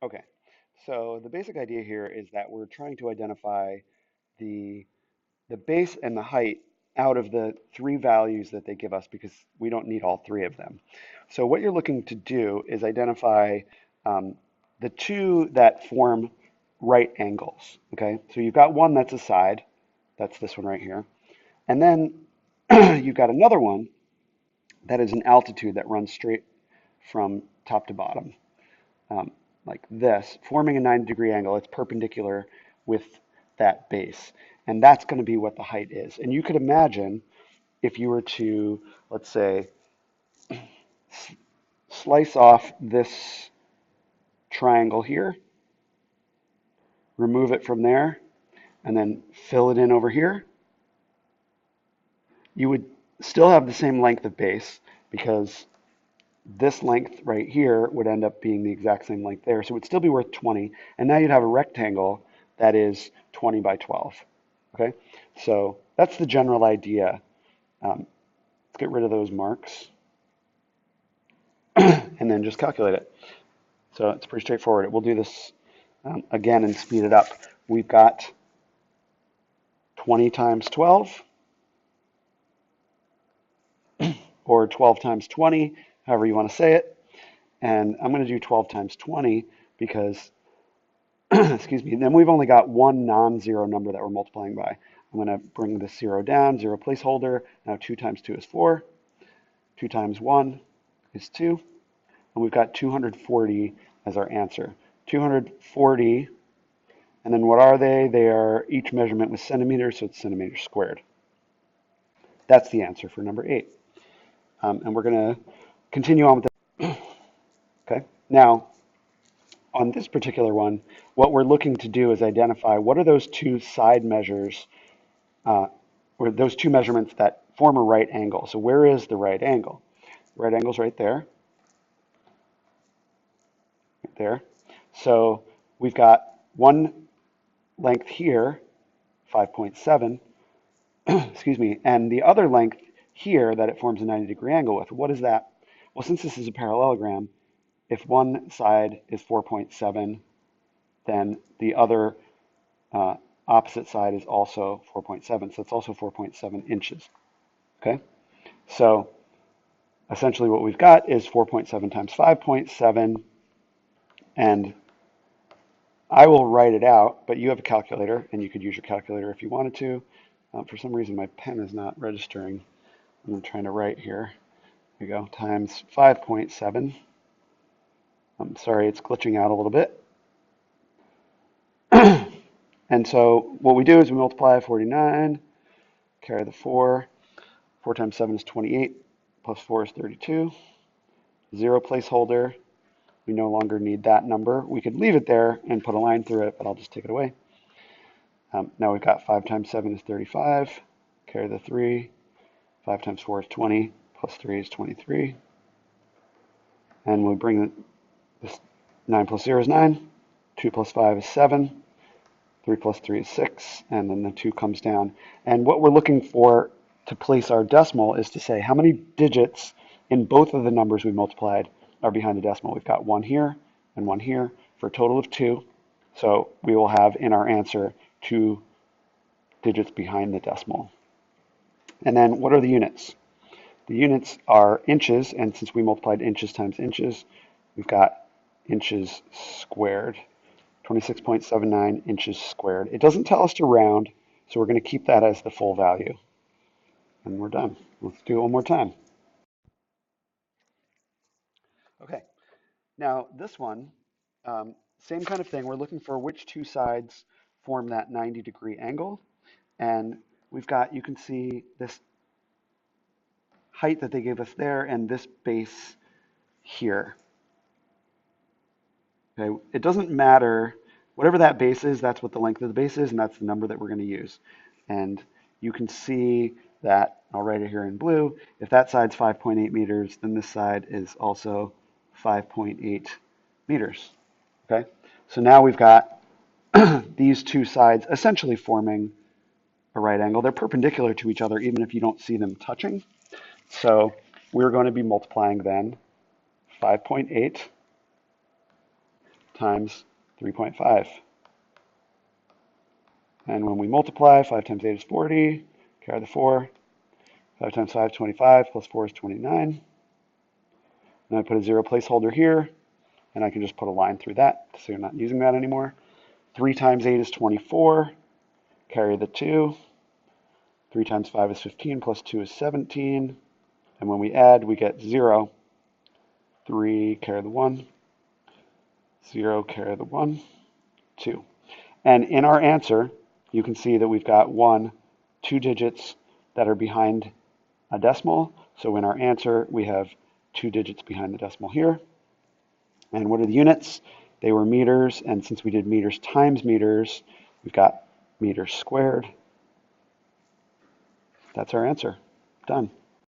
Okay, so the basic idea here is that we're trying to identify the the base and the height out of the three values that they give us because we don't need all three of them. So what you're looking to do is identify um, the two that form right angles. Okay, so you've got one that's a side, that's this one right here, and then you've got another one that is an altitude that runs straight from top to bottom, um, like this, forming a 90-degree angle. It's perpendicular with that base. And that's going to be what the height is. And you could imagine if you were to, let's say, slice off this triangle here, remove it from there, and then fill it in over here, you would still have the same length of base because this length right here would end up being the exact same length there. So it would still be worth 20. And now you'd have a rectangle that is 20 by 12. Okay, so that's the general idea. Let's get rid of those marks and then just calculate it. So it's pretty straightforward. We'll do this again and speed it up. We've got 20 times 12 or 12 times 20, however you want to say it. And I'm going to do 12 times 20 because excuse me, then we've only got one non-zero number that we're multiplying by. I'm going to bring this zero down, zero placeholder. Now 2 times 2 is 4. 2 times 1 is 2. And we've got 240 as our answer. 240, and then what are they? They are each measurement was centimeters, so it's centimeters squared. That's the answer for number 8. And we're going to continue on with that. Okay. Now, on this particular one, what we're looking to do is identify what are those two side measures, uh, or those two measurements that form a right angle. So where is the right angle? The right angle is right there, right there. So we've got one length here, 5.7, excuse me, and the other length here that it forms a 90-degree angle with. What is that? Well, since this is a parallelogram, if one side is 4.7, then the other uh, opposite side is also 4.7, so it's also 4.7 inches. Okay, so essentially what we've got is 4.7 times 5.7, and I will write it out, but you have a calculator, and you could use your calculator if you wanted to. For some reason, my pen is not registering. I'm trying to write here. There you go, times 5.7. I'm sorry, it's glitching out a little bit. And so what we do is we multiply 49, carry the 4. 4 times 7 is 28, plus 4 is 32. Zero placeholder. We no longer need that number. We could leave it there and put a line through it, but I'll just take it away. Now we've got 5 times 7 is 35. Carry the 3. 5 times 4 is 20, plus 3 is 23. And we bring this 9 plus 0 is 9. 2 plus 5 is 7. 3 plus 3 is 6. And then the 2 comes down. And what we're looking for to place our decimal is to say how many digits in both of the numbers we multiplied are behind the decimal. We've got one here and one here for a total of 2. So we will have in our answer 2 digits behind the decimal. And then what are the units? The units are inches, and since we multiplied inches times inches, we've got inches squared. 26.79 inches squared. It doesn't tell us to round, so we're going to keep that as the full value. And we're done. Let's do it one more time. Okay, now this one, same kind of thing. We're looking for which two sides form that 90-degree angle. And we've got, you can see this height that they gave us there and this base here. Okay, it doesn't matter, whatever that base is, that's what the length of the base is, and that's the number that we're going to use. And you can see that, I'll write it here in blue, if that side's 5.8 meters, then this side is also 5.8 meters. Okay, so now we've got these two sides essentially forming a right angle. They're perpendicular to each other even if you don't see them touching. So we're going to be multiplying then 5.8 times 3.5. And when we multiply, 5 times 8 is 40, carry the 4. 5 times 5 is 25, plus 4 is 29. And I put a 0 placeholder here, and I can just put a line through that, so you're not using that anymore. 3 times 8 is 24, carry the 2. 3 times 5 is 15, plus 2 is 17. And when we add, we get 0. 3, carry the 1. 0, carry the 1. 2. And in our answer, you can see that we've got 2 digits that are behind a decimal. So in our answer, we have 2 digits behind the decimal here. And what are the units? They were meters, and since we did meters times meters, we've got meters squared. That's our answer. Done.